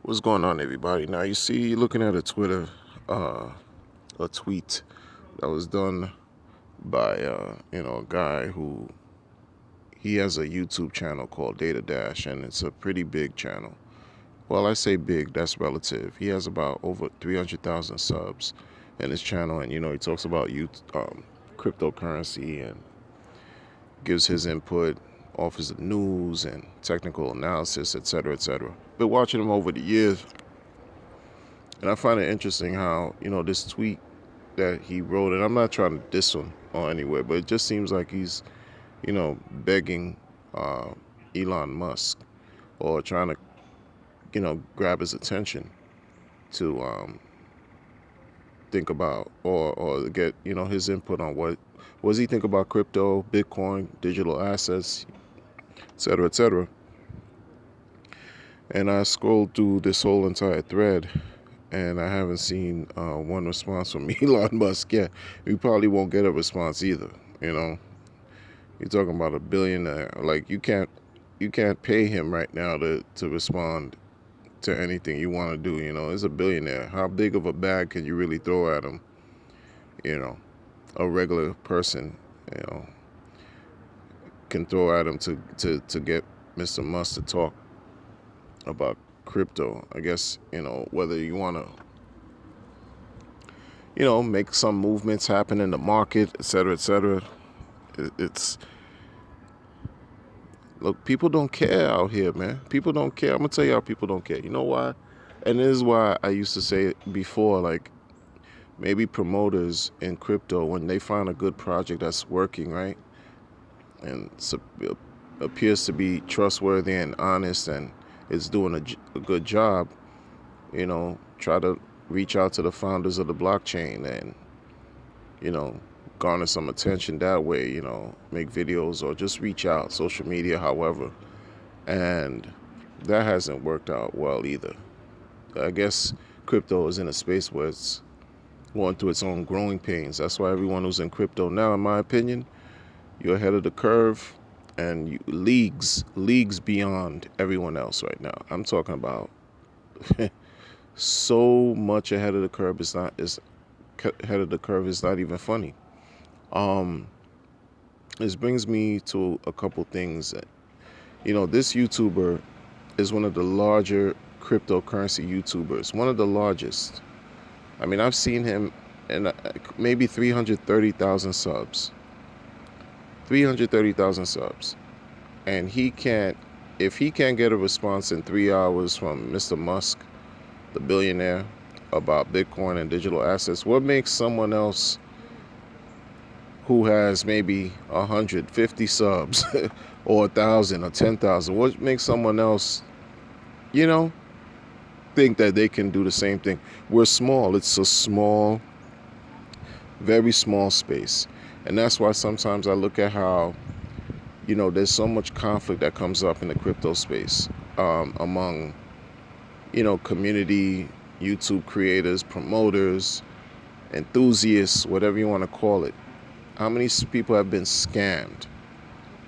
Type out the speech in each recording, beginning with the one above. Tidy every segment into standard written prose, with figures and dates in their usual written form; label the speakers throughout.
Speaker 1: What's going on, everybody? Now you see, looking at uh, a tweet that was done by a guy who he has a YouTube channel called Data Dash, and it's a pretty big channel. Well, I say big, that's relative. He has about over 300,000 subs in his channel, and he talks about cryptocurrency and gives his input, offers the news and technical analysis, etc., etc. Been watching him over the years, and I find it interesting how, this tweet that he wrote, and I'm not trying to diss him or anywhere, but it just seems like he's, begging uh, Elon Musk or trying to, grab his attention to think about or get, his input on what does he think about crypto, Bitcoin, digital assets, etc., etc. And I scrolled through this whole entire thread, and I haven't seen one response from Elon Musk yet. We probably won't get a response either. You're talking about a billionaire. Like you can't pay him right now to respond to anything you want to do. He's a billionaire. How big of a bag can you really throw at him? You know, a regular person, you know, can throw at him to get Mr. Musk to talk about crypto. I guess whether you want to make some movements happen in the market, etc., etc. It's Look, people don't care out here, man. People don't care. I'm gonna tell you how people don't care. You know why? And this is why I used to say before, like maybe promoters in crypto, when they find a good project that's working, right, and appears to be trustworthy and honest and is doing a good job, try to reach out to the founders of the blockchain and you know, garner some attention that way, make videos or just reach out, social media, however. And that hasn't worked out well either. I guess crypto is in a space where it's going through its own growing pains. That's why everyone who's in crypto now, in my opinion, you're ahead of the curve and leagues beyond everyone else right now. I'm talking about so much ahead of the curve. It's not is ahead of the curve is not even funny. Um, this brings me to a couple things. This YouTuber is one of the larger cryptocurrency YouTubers, one of the largest. I mean, I've seen him in maybe 330,000 subs. 330,000 subs. And if he can't get a response in 3 hours from Mr. Musk, the billionaire, about Bitcoin and digital assets, what makes someone else who has maybe 150 subs or 1,000 or 10,000, what makes someone else, you know, think that they can do the same thing? We're small. It's a small, very small space. And that's why sometimes I look at how, there's so much conflict that comes up in the crypto space among, community, YouTube creators, promoters, enthusiasts, whatever you want to call it. How many people have been scammed?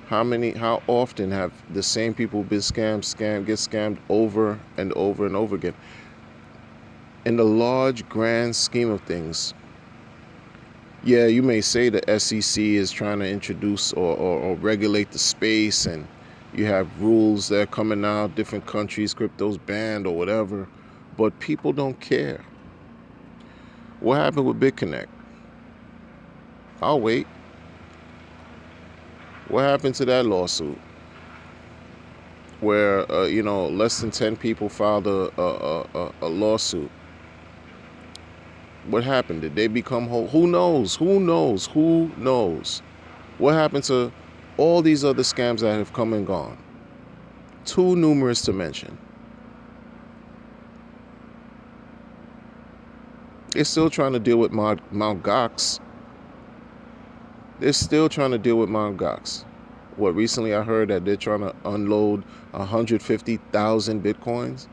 Speaker 1: How often have the same people been get scammed over and over and over again? In the large, grand scheme of things, yeah, you may say the SEC is trying to introduce or regulate the space, and you have rules that are coming out, different countries, crypto's banned or whatever, but people don't care. What happened with BitConnect? I'll wait. What happened to that lawsuit where less than 10 people filed a lawsuit? What happened? Did they become whole? Who knows? Who knows? Who knows? What happened to all these other scams that have come and gone? Too numerous to mention. They're still trying to deal with Mt. Gox. They're still trying to deal with Mt. Gox. What, recently I heard that they're trying to unload 150,000 Bitcoins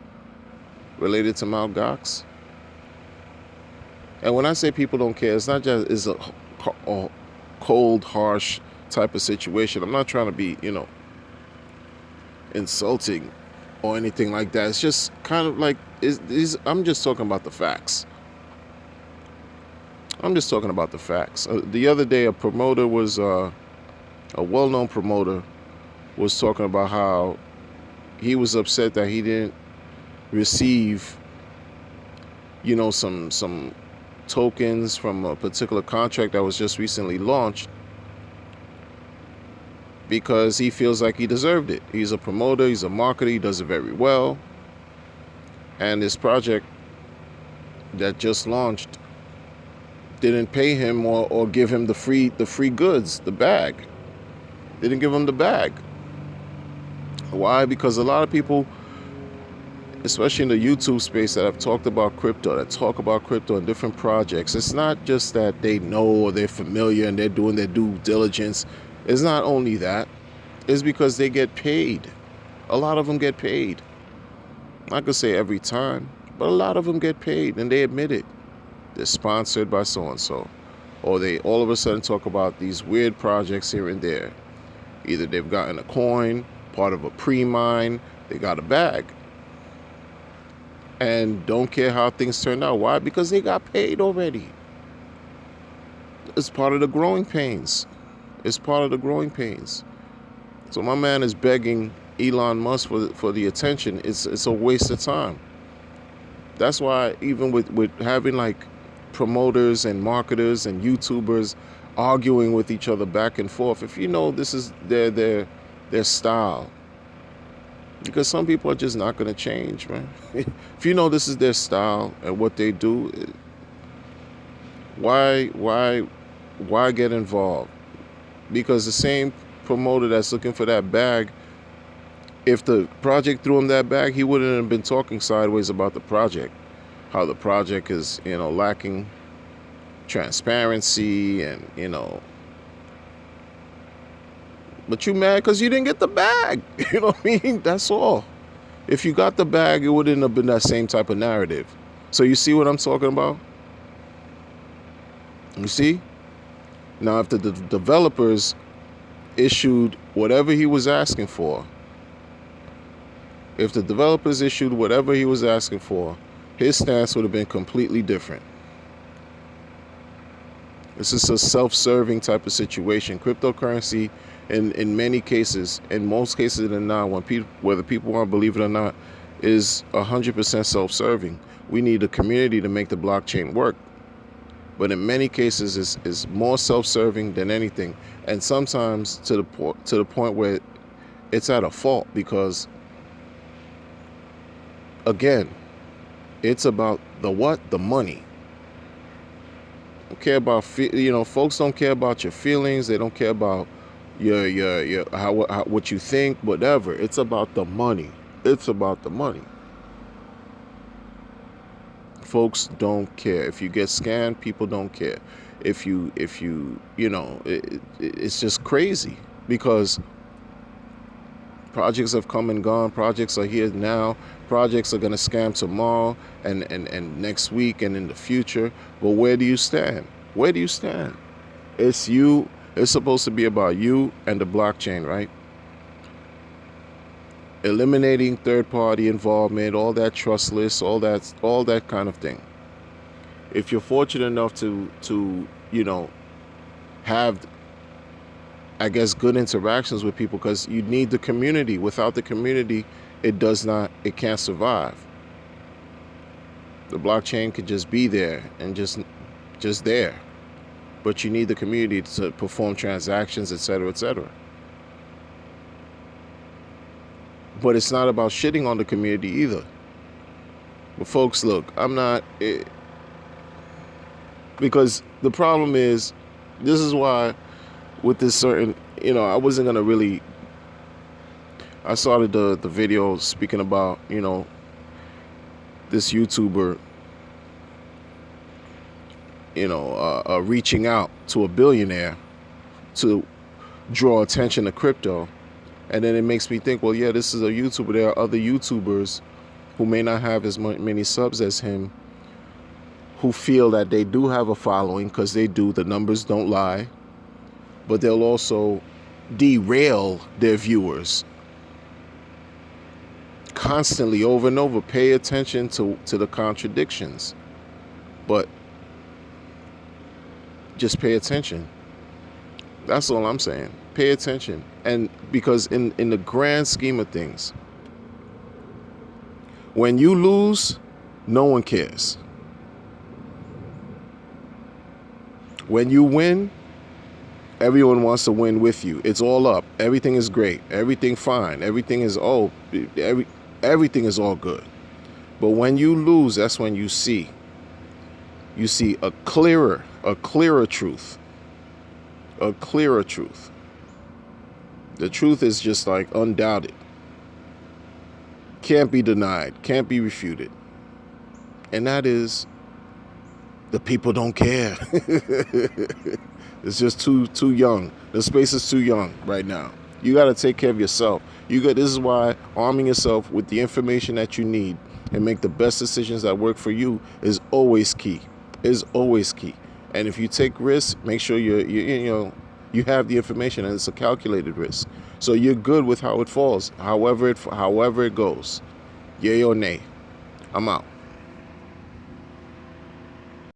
Speaker 1: related to Mt. Gox. And when I say people don't care, it's not just a cold, harsh type of situation. I'm not trying to be, insulting or anything like that. It's just kind of like I'm just talking about the facts. I'm just talking about the facts. The other day, a promoter was a well-known promoter was talking about how he was upset that he didn't receive, some tokens from a particular contract that was just recently launched because he feels like he deserved it. He's a promoter, he's a marketer, he does it very well. And this project that just launched didn't pay him or give him the free goods, the bag. They didn't give him the bag. Why? Because a lot of people, especially in the YouTube space, that have talked about crypto, that talk about crypto and different projects, it's not just that they know or they're familiar and they're doing their due diligence. It's not only that. It's because they get paid. A lot of them get paid. I'm not gonna say every time, but a lot of them get paid, and they admit it. They're sponsored by so-and-so. Or they all of a sudden talk about these weird projects here and there. Either they've gotten a coin, part of a pre-mine, they got a bag. And don't care how things turn out. Why? Because they got paid already. It's part of the growing pains. It's part of the growing pains. So my man is begging Elon Musk for the attention. It's a waste of time. That's why even with having like promoters and marketers and YouTubers arguing with each other back and forth, if you know this is their style, because some people are just not going to change, man. If you know this is their style and what they do, why get involved? Because the same promoter that's looking for that bag, if the project threw him that bag, he wouldn't have been talking sideways about the project, how the project is, lacking transparency and, but you mad because you didn't get the bag. You know what I mean? That's all. If you got the bag, it wouldn't have been that same type of narrative. So you see what I'm talking about? You see? Now, if the developers issued whatever he was asking for, his stance would have been completely different. This is a self-serving type of situation. Cryptocurrency, in many cases, in most cases than not, whether people want to believe it or not, is 100% self-serving. We need a community to make the blockchain work. But in many cases, it's more self-serving than anything, and sometimes to the point where it's at a fault, because again, it's about the money. Don't care about folks don't care about your feelings. They don't care about your how what you think, whatever. It's about the money. It's about the money. Folks don't care. If you get scammed, people don't care. If you it's just crazy, because projects have come and gone. Projects are here now. Projects are going to scam tomorrow and next week and in the future. But where do you stand? Where do you stand? It's you. It's supposed to be about you and the blockchain, right? Eliminating third-party involvement, all that trustless, all that kind of thing. If you're fortunate enough to have, I guess, good interactions with people, because you need the community. Without the community, it can't survive. The blockchain could just be there and just there, but you need the community to perform transactions, etc., etc. But it's not about shitting on the community either. But folks, look, because the problem is, this is why with this certain, I wasn't going to really, I started the video speaking about, this YouTuber, reaching out to a billionaire to draw attention to crypto. And then it makes me think, well, yeah, this is a YouTuber. There are other YouTubers who may not have as many subs as him, who feel that they do have a following, because they do. The numbers don't lie. But they'll also derail their viewers constantly over and over. Pay attention to the contradictions, but just pay attention. That's all I'm saying. Pay attention. And because in the grand scheme of things, when you lose, no one cares. When you win, everyone wants to win with you. It's all up. Everything is great. Everything fine. Everything is everything is all good. But when you lose, that's when you see a clearer truth. A clearer truth. The truth is just like undoubted. Can't be denied. Can't be refuted. And that is, the people don't care. It's just too young. The space is too young right now. You got to take care of yourself. This is why arming yourself with the information that you need and make the best decisions that work for you is always key. Is always key. And if you take risks, make sure you have the information, and it's a calculated risk. So you're good with how it falls, however it goes. Yay or nay. I'm out.